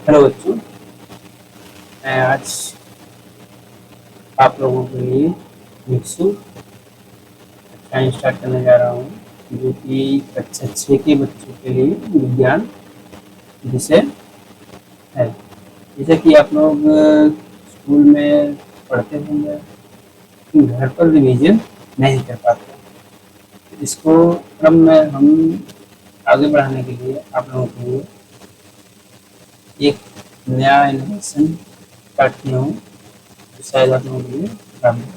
Hello बच्चों, मैं आज आप लोगों के लिए मिक्सू कक्षाएं स्टार्ट करने जा रहा हूँ, जो कि कक्षा 6 के बच्चों के लिए विज्ञान विषय है। जैसे कि आप लोग स्कूल में पढ़ते होंगे, लेकिन घर पर रिवीजन नहीं कर पाते। इसको क्रम में हम आगे बढ़ाने के लिए आप लोगों के लिए एक नया इनोवेशन स्टार्ट किया हूँ, तो शायद आप लोगों के लिए काम आए।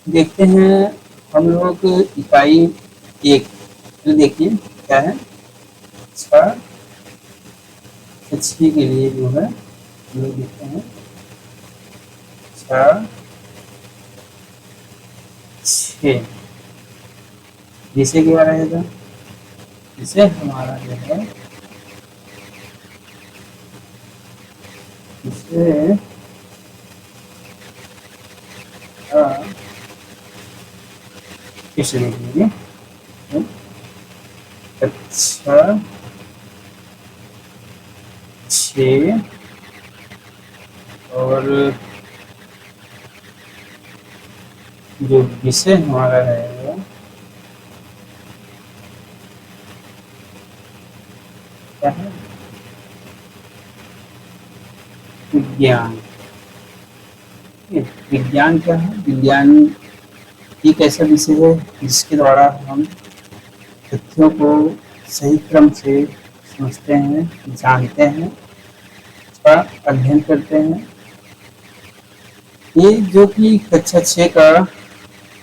देखते हैं हम लोग इकाई एक, तो देखिए क्या है इसका छः के लिए जो है हम लोग देखते हैं छः छः जिसे क्या रहेगा, जिसे हमारा जो है इसे इसे देख लीजिए। अच्छा 6 और जो विषय हमारा रहेगा क्या है, विज्ञान। विज्ञान क्या है, विज्ञान एक ऐसा विषय है जिसके द्वारा हम तथ्यों को सही क्रम से समझते हैं, जानते हैं, उसका अध्ययन करते हैं। ये जो कि कक्षा 6 का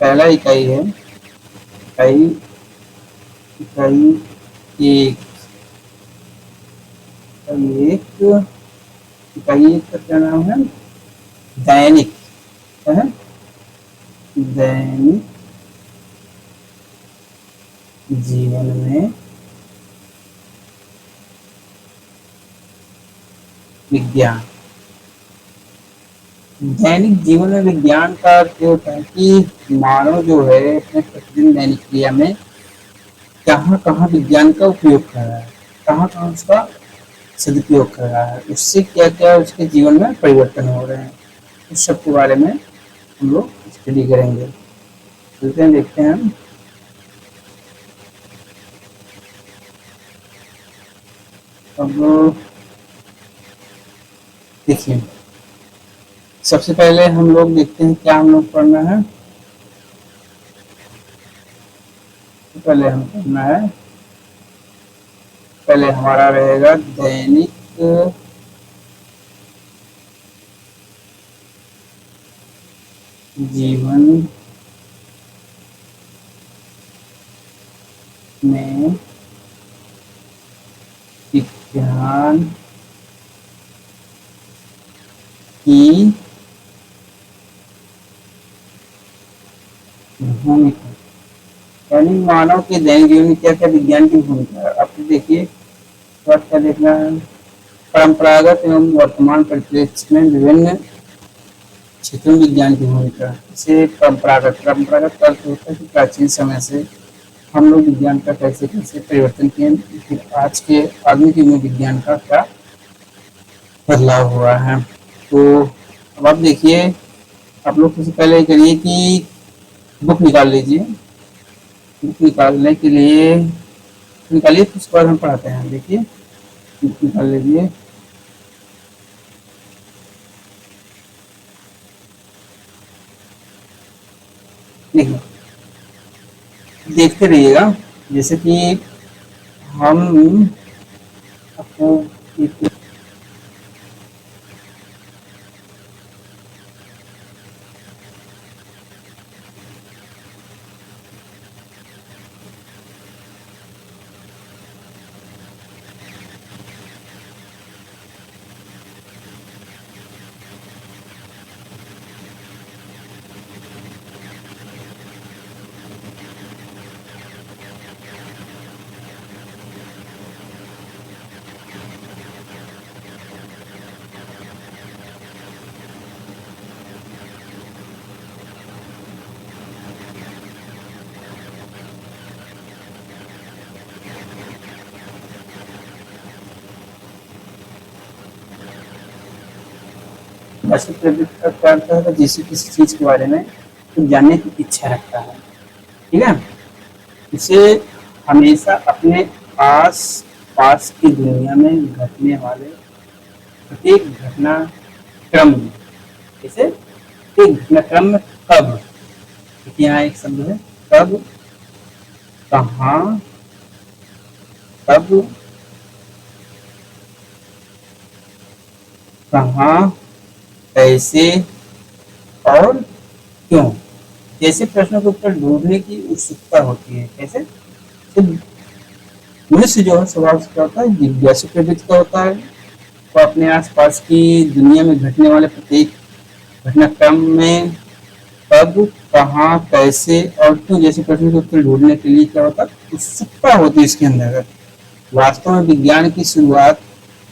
पहला इकाई है, इकाई इकाई एक इकाई इकाई एक का क्या नाम है, दैनिक है, दैनिक जीवन में विज्ञान। दैनिक जीवन में विज्ञान का अर्थ ये होता है कि मानव जो है अपने प्रतिदिन दैनिक क्रिया में कहाँ कहाँ विज्ञान का उपयोग कर रहा है, कहाँ कहाँ उसका सदुपयोग कर रहा है, उससे क्या क्या उसके जीवन में परिवर्तन हो रहे हैं, उस सब के बारे में हम लोग स्टडी करेंगे। चलते हैं, देखते हैं हम। अब देखिए, सबसे पहले हम लोग देखते हैं क्या हम लोग पढ़ना है। तो पहले हम पढ़ना है, पहले हमारा रहेगा दैनिक जीवन में विज्ञान की भूमिका, यानी मानव के दैनिक जीवन में क्या क्या विज्ञान की भूमिका है। आप देखिए तो क्या देखना है, परंपरागत एवं वर्तमान परिप्रेक्ष्य में विभिन्न क्षेत्रों में विज्ञान की भूमिका। जैसे परंपरागत परंपरागत अर्थ होता है कि प्राचीन समय से हम लोग विज्ञान का कैसे कैसे परिवर्तन किए, फिर आज के आधुनिक युग में विज्ञान का क्या बदलाव हुआ है। तो अब आप देखिए, आप लोग सबसे पहले करिए कि बुक निकाल लीजिए। बुक निकालने के लिए निकालिए, तो उसके बाद हम पढ़ाते हैं। देखिए बुक निकाल लीजिए। देखिए देखते रहिएगा, जैसे कि हम आपको एक जिज्ञासु प्रवृत्ति का क्या अर्थ है? जैसे किसी चीज के बारे में तो जानने की इच्छा रखता है, ठीक है। इसे हमेशा अपने आस पास की दुनिया में घटने वाले प्रत्येक घटनाक्रम में, जैसे एक घटनाक्रम में कब, यहाँ एक शब्द है कब, कहाँ, कब, कहाँ, कैसे और क्यों जैसे प्रश्नों के उत्तर ढूंढने की उत्सुकता होती है। कैसे? तो मनुष्य जो है स्वभाव से क्या होता है? जिज्ञासु प्रवृत्ति का होता है। तो अपने आसपास की दुनिया में घटने वाले प्रत्येक घटनाक्रम में कब, कहाँ, कैसे और क्यों जैसे प्रश्नों के उत्तर ढूंढने के लिए क्या होता है? उत्सुकता होती है इसके अंदर। वास्तव में विज्ञान की शुरुआत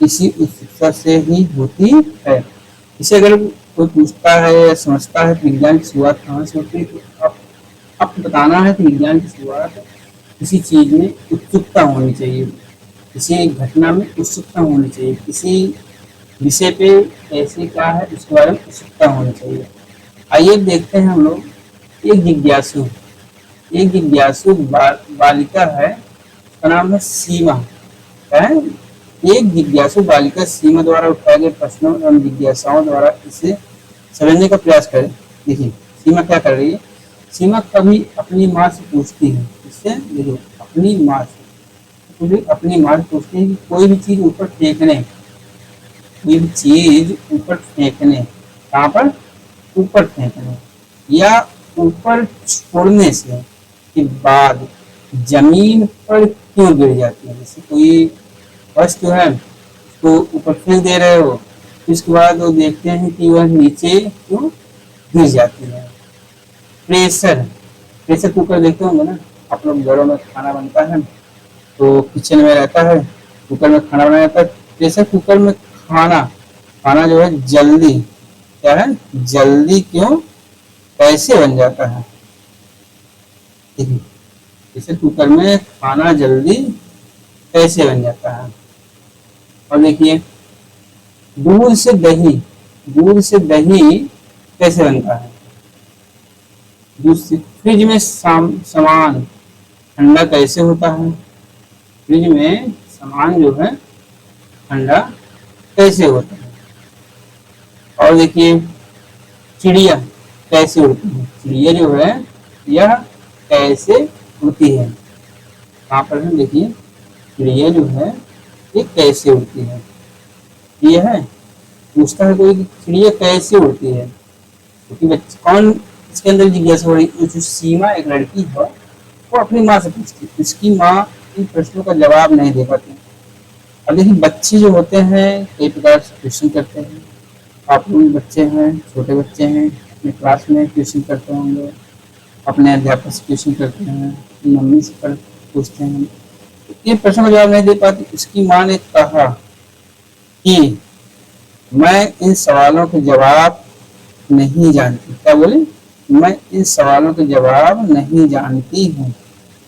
इसी उत्सुकता से ही होती है। इसे अगर कोई पूछता है या समझता है कि विज्ञान की शुरुआत कहाँ से होती है, तो आप बताना है कि विज्ञान की शुरुआत किसी चीज में उत्सुकता होनी चाहिए, किसी घटना में उत्सुकता होनी चाहिए, किसी विषय पे ऐसे क्या है उसके बारे में उत्सुकता होनी चाहिए। आइए देखते हैं हम लोग एक जिज्ञासु बालिका है, उसका नाम है सीमा। क्या है? एक जिज्ञासु बालिका सीमा द्वारा उठाए गए प्रश्नों एवं जिज्ञासाओं द्वारा इसे समझने का प्रयास करें। देखिए सीमा क्या कर रही है। सीमा कभी अपनी माँ से पूछती है, इससे देखो अपनी माँ से, अपनी माँ से पूछती है कि कोई भी चीज ऊपर फेंकने, कोई भी चीज ऊपर फेंकने, कहाँ पर? ऊपर फेंकने या ऊपर छोड़ने से के बाद जमीन पर क्यों गिर जाती है। जैसे कोई वस्तु है उसको ऊपर फेंक दे रहे हो, इसके बाद वो देखते हैं कि वह नीचे क्यों गिर जाती है। प्रेशर कुकर देखते होंगे ना आप लोग, घरों में खाना बनता है तो किचन में रहता है, कुकर में खाना बनाया जाता है। प्रेशर कुकर में खाना जो है जल्दी, क्या है? जल्दी क्यों, कैसे बन जाता है। देखिए प्रेशर कुकर में खाना जल्दी कैसे बन जाता है। और देखिए दूध से दही कैसे बनता है। दूध से फ्रिज में सामान ठंडा कैसे होता है। फ्रिज में सामान जो है ठंडा कैसे होता है। और देखिए चिड़िया कैसे उड़ती है। चिड़िया जो है यह कैसे उड़ती है। कहाँ पर है? देखिए चिड़िया जो है ये कैसे उड़ती है। ये है पूछता है कोई कि चिड़िया कैसे उड़ती है, क्योंकि बच्चे कौन इसके अंदर जिज्ञासा हो रही है। जो सीमा एक लड़की है वो अपनी माँ से पूछती है, उसकी माँ इन प्रश्नों का जवाब नहीं दे पाती। अब देखिए बच्चे जो होते हैं कई प्रकार से क्वेश्चन करते हैं। आप लोग बच्चे हैं, छोटे बच्चे हैं, अपने क्लास में ट्यूशन करते होंगे, अपने अध्यापक से ट्यूशन करते हैं, मम्मी से पूछते हैं, ये प्रश्न का जवाब नहीं दे पाती। उसकी माँ ने कहा कि मैं इन सवालों के जवाब नहीं जानती। क्या बोले? मैं इन सवालों के जवाब नहीं जानती हूँ,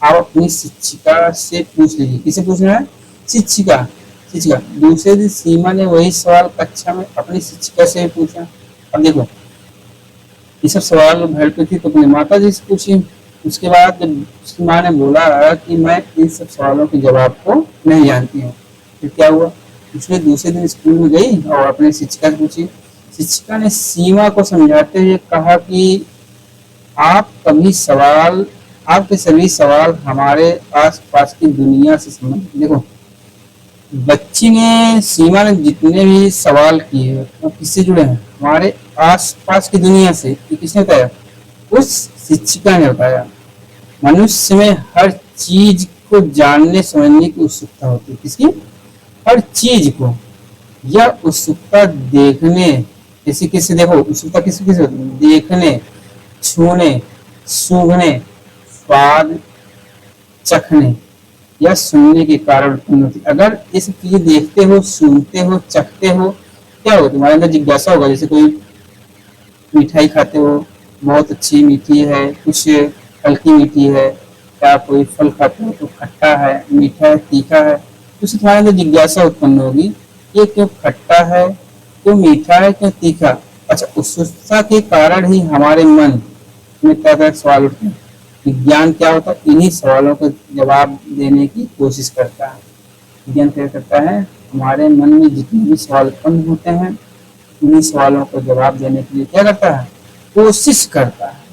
आप अपनी शिक्षिका से पूछ लीजिए। किसे पूछना है? शिक्षिका। दूसरे दिन सीमा ने वही सवाल कक्षा में अपनी शिक्षिका से पूछा। अब देखो ये सब सवाल घर पे थी तो अपनी माता जी से पूछी। उसके बाद जब उसकी माँ ने बोला कि मैं इन सब सवालों के जवाब को नहीं जानती हूँ, फिर क्या हुआ? उसने दूसरे दिन स्कूल में गई और अपने शिक्षिका से पूछी। शिक्षिका ने सीमा को समझाते हुए कहा कि आपके सभी सवाल हमारे आसपास की दुनिया से संबंधित। देखो बच्ची ने, सीमा ने जितने भी सवाल किए वो किससे जुड़े हैं? हमारे आसपास की दुनिया से। ये किसने बताया? उस शिक्षिका ने बताया। मनुष्य में हर चीज को जानने समझने की उत्सुकता होती है। किसकी? हर चीज को। यह उत्सुकता देखने, किसी देखो उत्सुकता किसी होती है? देखने, छूने, सूंघने, स्वाद चखने या सुनने के कारण उत्पन्न होती। अगर ये सब चीजें देखते हो, सूंघते हो, चखते हो, क्या होगा? तुम्हारे अंदर जिज्ञासा होगा। जैसे कोई मिठाई खाते हो, बहुत अच्छी मीठी है, कुछ हल्की मीठी है, या कोई फल खाते हो तो खट्टा है, मीठा है, तीखा है, तो उससे तुम्हारे अंदर जिज्ञासा उत्पन्न होगी ये क्यों खट्टा है, क्यों मीठा है, क्यों तीखा। अच्छा, उत्सुकता के कारण ही हमारे मन में तरह तरह के सवाल उठते हैं। विज्ञान क्या होता है? इन्हीं सवालों का जवाब देने की कोशिश करता है। विज्ञान क्या करता है? हमारे मन में जितने भी सवाल उत्पन्न होते हैं, उन्हीं सवालों को जवाब देने के लिए क्या करता है? कोशिश करता है।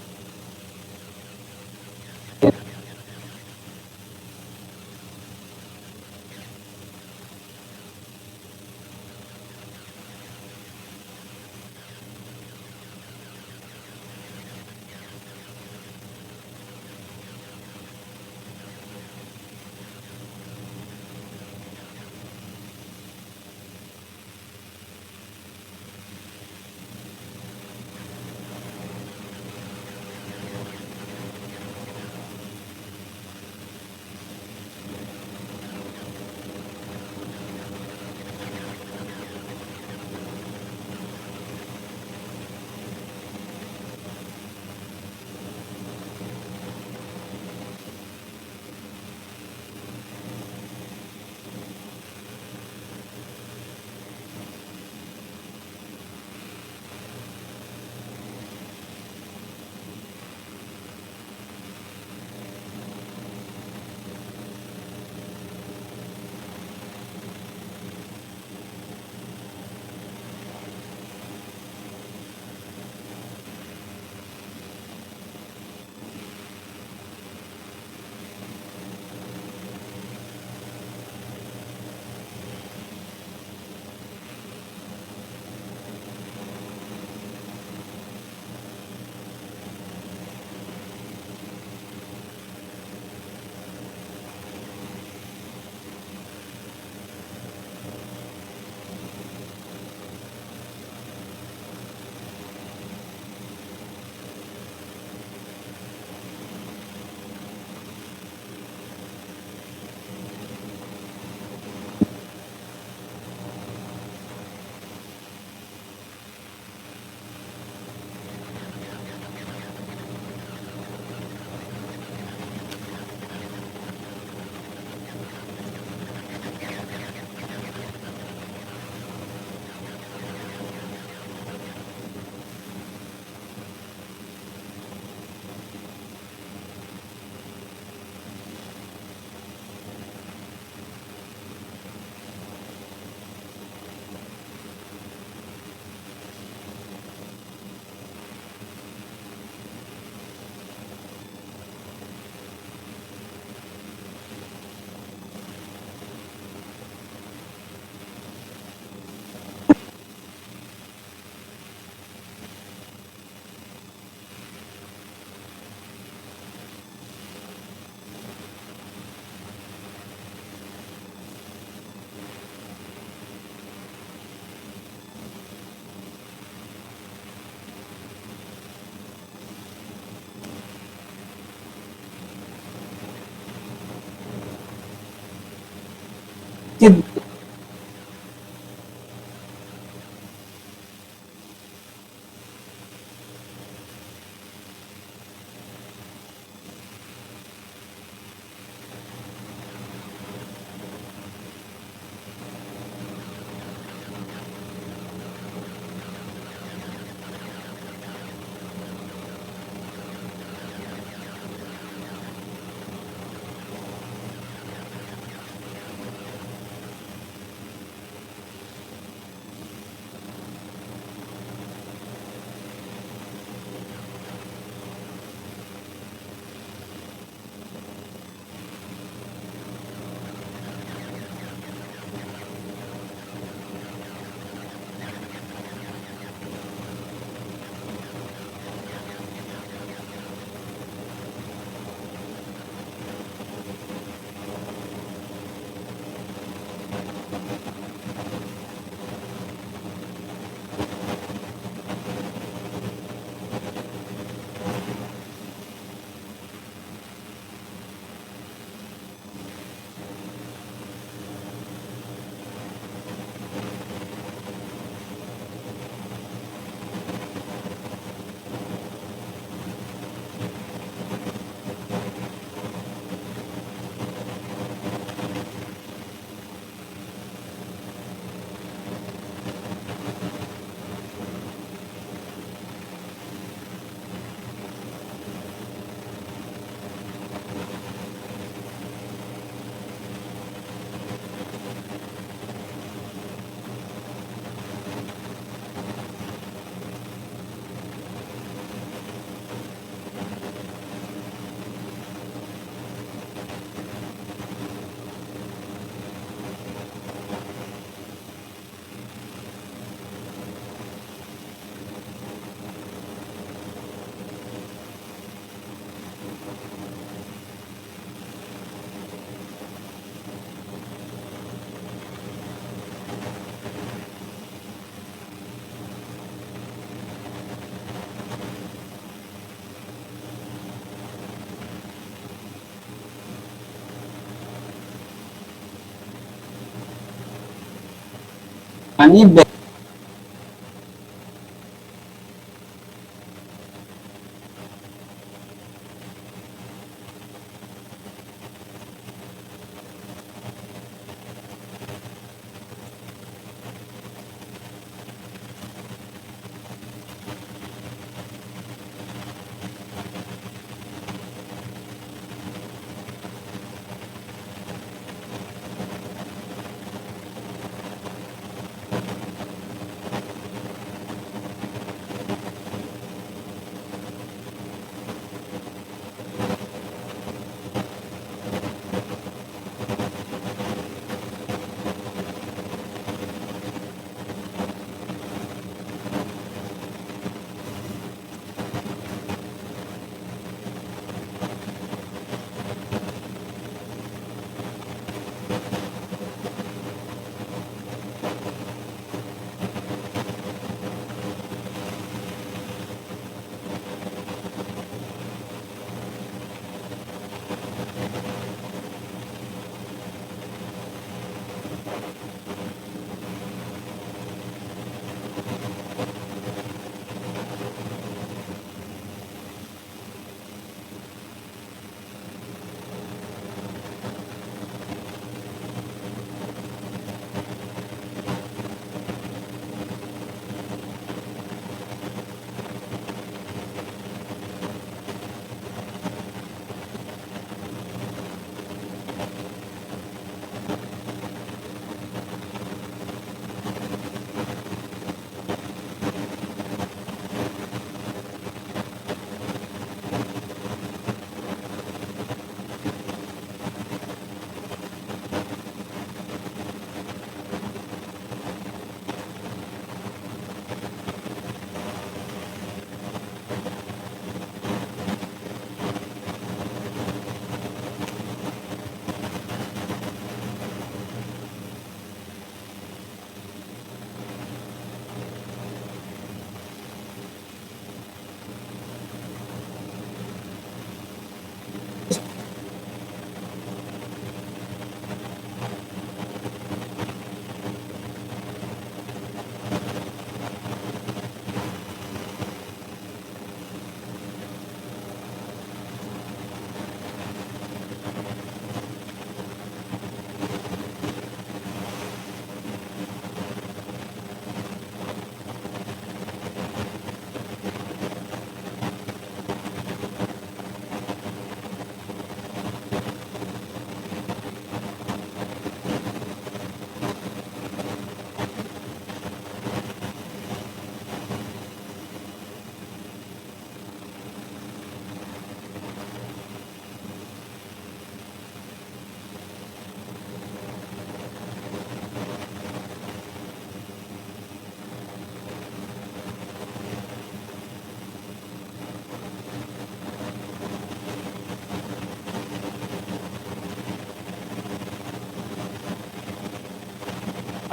यानी अब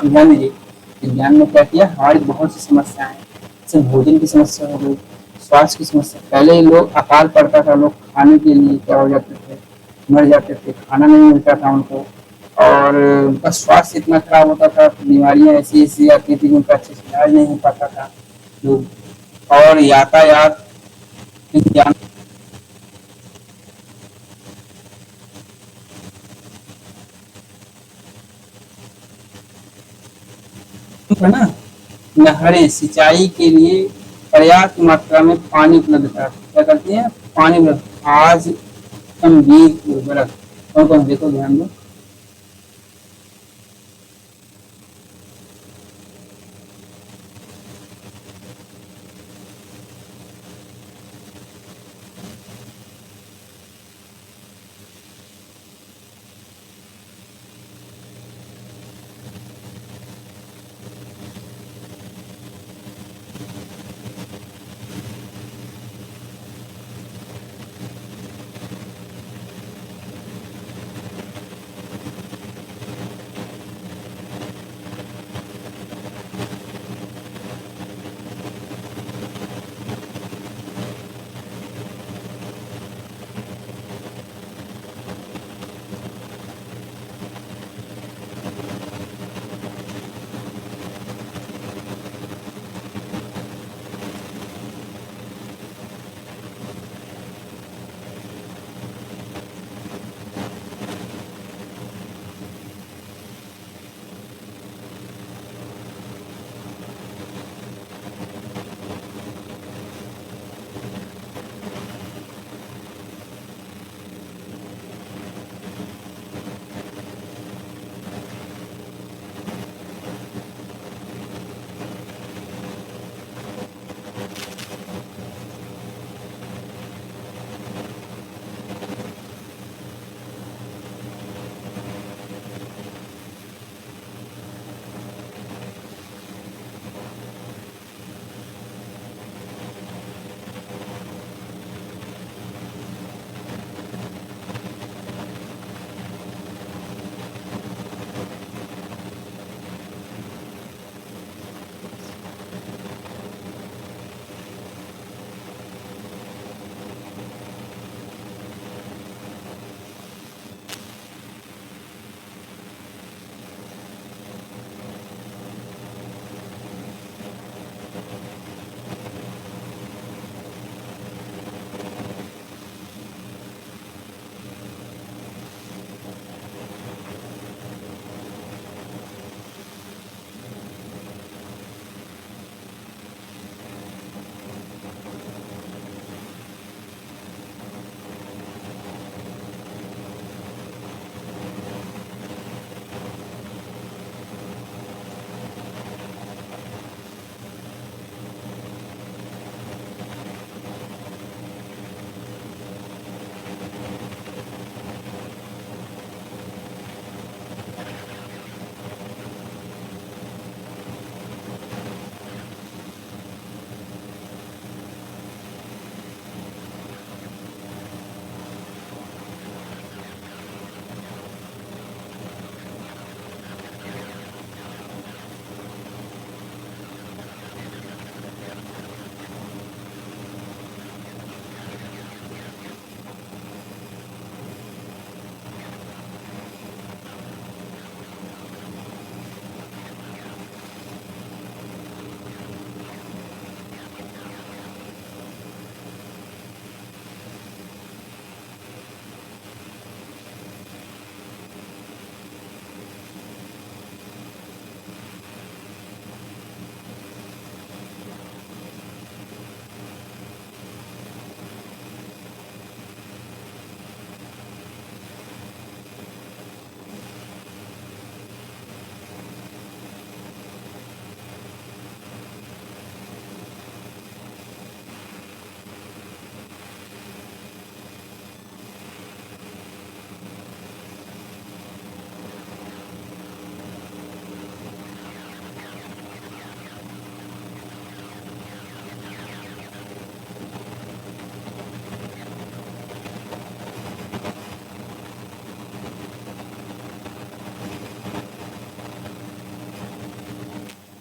ध्यान दीजिए, विज्ञान ने क्या किया, हमारी बहुत सी समस्याएं हैं, जैसे भोजन की समस्या हो गई, स्वास्थ्य की समस्या। पहले लोग अकाल पड़ता था, लोग खाने के लिए क्या हो जाते थे, मर जाते थे, खाना नहीं मिलता था उनको, और उनका स्वास्थ्य इतना खराब होता था, बीमारियां ऐसी ऐसी आती थी, उनका अच्छे से इलाज नहीं हो पाता था लोग। और यातायात विज्ञान है ना, नहरें सिंचाई के लिए पर्याप्त मात्रा में पानी उपलब्ध था, क्या करती है, पानी उपलब्ध। आज गंभीर उर्वरक, कौन कौन देखो ध्यान दो।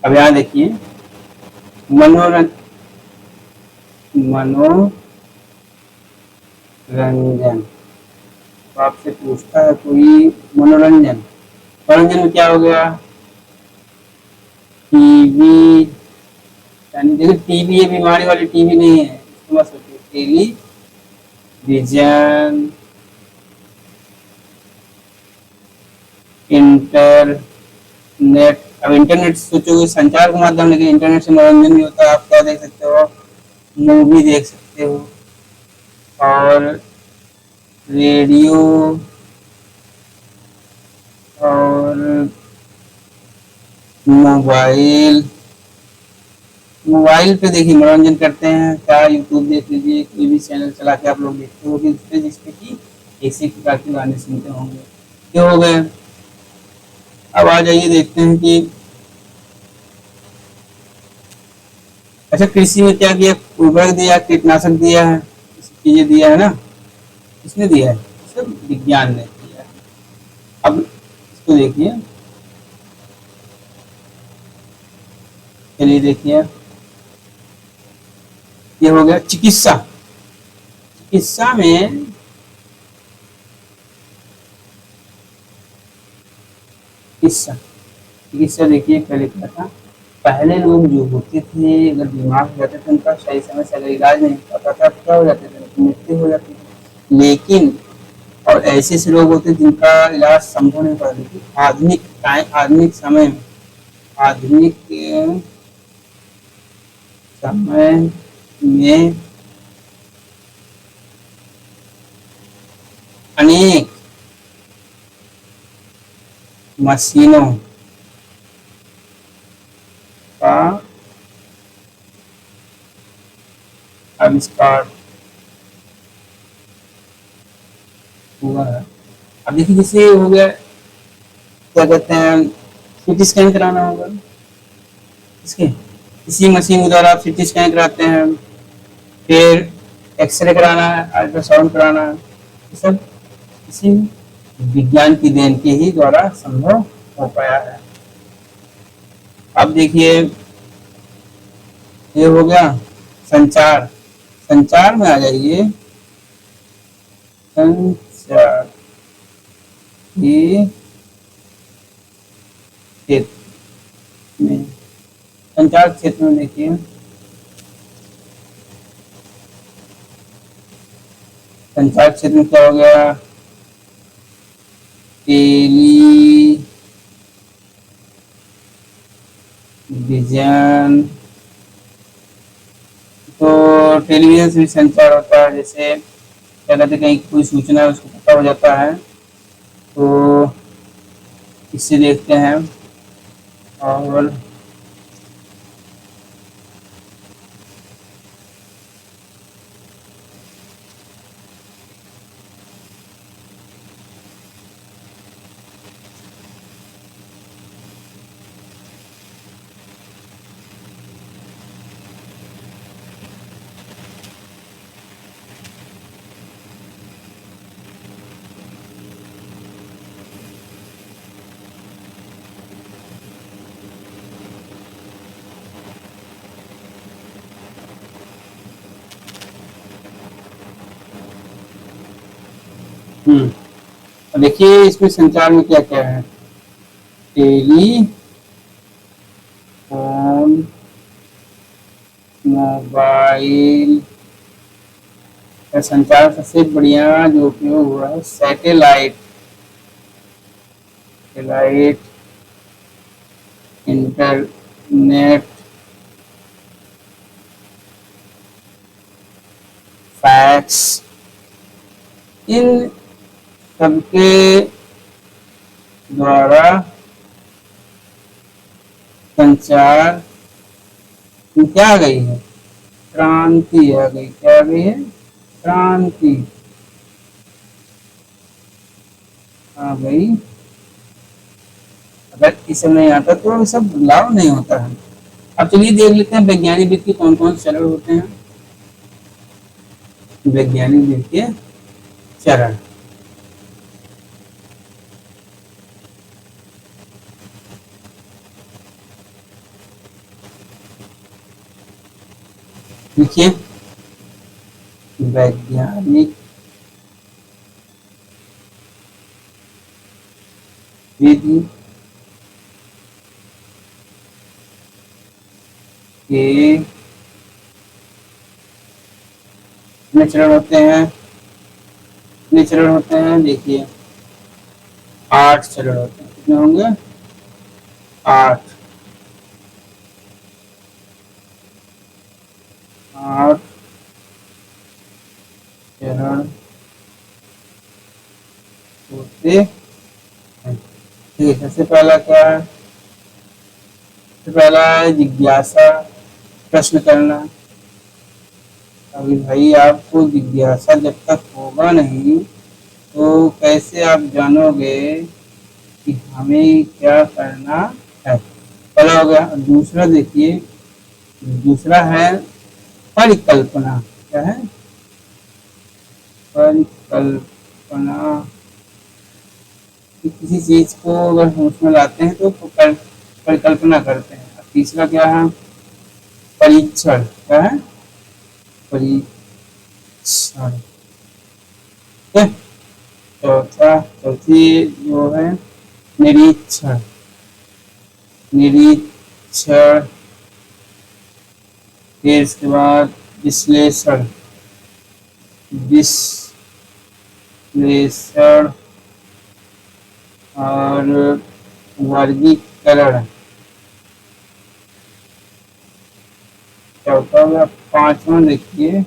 अब यहाँ देखिए, मनोरंजन, तो आपसे पूछता है कोई मनोरंजन, मनोरंजन में क्या हो गया, टीवी, यानी देखिए टीवी ये बीमारी वाली टीवी नहीं है, इसको मत सोचिए, टेलीविजन, इंटरनेट। अब इंटरनेट सोचोगे संचार का माध्यम, लेकिन इंटरनेट से मनोरंजन भी होता है। आप क्या देख सकते हो, मूवी देख सकते हो, और रेडियो, और मोबाइल, मोबाइल पे देखिए मनोरंजन करते हैं क्या, यूट्यूब देख लीजिए, कोई भी चैनल चला के आप लोग देखते हो जिसपे कि इसी प्रकार के गाने सुनते होंगे। क्या हो गए, अब आ जाइए देखते हैं कि अच्छा कृषि में क्या किया, उर्वरक दिया, कीटनाशक दिया है, चीजें दिया है ना, किसने दिया है, सब विज्ञान ने दिया है। अब इसको देखिए, चलिए देखिए, ये हो गया चिकित्सा, चिकित्सा में चिकित्सा, चिकित्सा देखिए पहले क्या था, पहले लोग जो होते थे अगर बीमार हो जाते थे उनका सही समय से अगर इलाज नहीं हो पाता था, क्या हो जाते थे, मृत्यु हो जाती थी। लेकिन और ऐसे ऐसे लोग होते जिनका इलाज संभव नहीं पाता, लेकिन आधुनिक टाइम, आधुनिक समय में, आधुनिक समय में अनेक मशीनों का आविष्कार हुआ है। अब देखिए जैसे हो गया, क्या कहते हैं, सीटी स्कैन कराना होगा, इसके इसी मशीन के द्वारा आप सीटी स्कैन कराते हैं, फिर एक्सरे कराना है, अल्ट्रासाउंड कराना है, ये सब इसी विज्ञान की देन के ही द्वारा संभव हो पाया है। अब देखिए ये हो गया संचार, संचार में आ जाइए, संचार के क्षेत्र में, संचार क्षेत्र में देखिए, संचार क्षेत्र में क्या हो गया, टेलीविजन, तो टेलीविजन से भी संचार होता है, जैसे क्या कहते हैं कहीं कोई सूचना है उसको पता हो जाता है तो इससे देखते हैं। और देखिए इसमें संचार में क्या क्या है, टेलीफोन, मोबाइल का संचार सबसे बढ़िया जो उपयोग हुआ है सैटेलाइट, सैटेलाइट, इंटरनेट, फैक्स, इन सबके द्वारा संचार क्या आ गई है, क्रांति आ गई, क्या आ गई है, क्रांति आ गई। अगर इसे नहीं आता तो सब लाभ नहीं होता है। अब चलिए देख लेते हैं वैज्ञानिक वित्त के कौन कौन से चरण होते हैं, वैज्ञानिक वित्त के चरण। देखिए वैज्ञानिक विधि के कितने चरण होते हैं? कितने चरण होते हैं? देखिए 8 चरण होते हैं। कितने होंगे? 8। 8 चरण होते हैं। ठीक है, सबसे पहला क्या है? सबसे पहला है जिज्ञासा, प्रश्न करना। अभी भाई आपको जिज्ञासा जब तक होगा नहीं तो कैसे आप जानोगे कि हमें क्या करना है? पहला हो गया। दूसरा देखिए, दूसरा है परिकल्पना। क्या है? परिकल्पना। कि किसी चीज को अगर हम उसमें लाते हैं तो परिकल्पना करते हैं। अब तीसरा क्या है? परीक्षण। क्या है? परीक्षण। ठीक है। चौथी जो है निरीक्षण। निरीक्षण। फिर इसके बाद विश्लेषण। विश्लेषण और वर्गीकरण। चौथा होगा। पांचवा देखिए,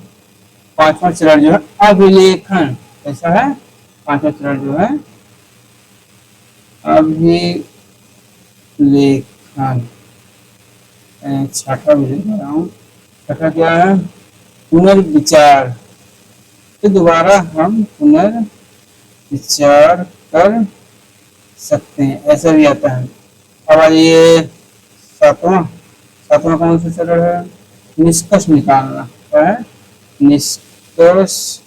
पांचवा चरण जो है अभिलेखन। कैसा है? पांचवा चरण जो है अभिलेखन। छठा भी लिख रहा हूँ। छठा क्या है? पुनर्विचार। तो दोबारा हम पुनर्विचार कर सकते हैं, ऐसा भी आता है। अब आइए सातवां। सातवां कौन सा चरण है? निष्कर्ष निकालना। क्या है? निष्कर्ष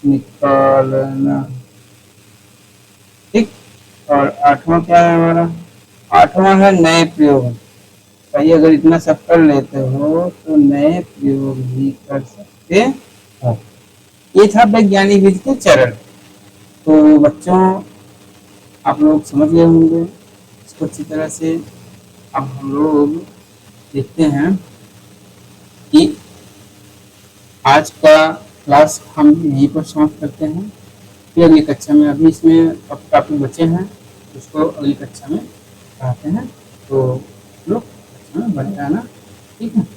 निकालना। ठीक। और आठवां क्या है हमारा? आठवां है नए प्रयोग। भाई अगर इतना सब कर लेते हो तो नए प्रयोग भी कर सकते हो। ये था वैज्ञानिक विधि के चरण। तो बच्चों आप लोग समझ गए होंगे इसको अच्छी तरह से। अब हम लोग देखते हैं कि आज का क्लास हम यहीं पर समाप्त करते हैं। फिर अगली कक्षा में, अभी इसमें अब टॉपिक बचे हैं उसको अगली कक्षा में पढ़ाते हैं। तो लोग कक्षा में बने रहना। ठीक है।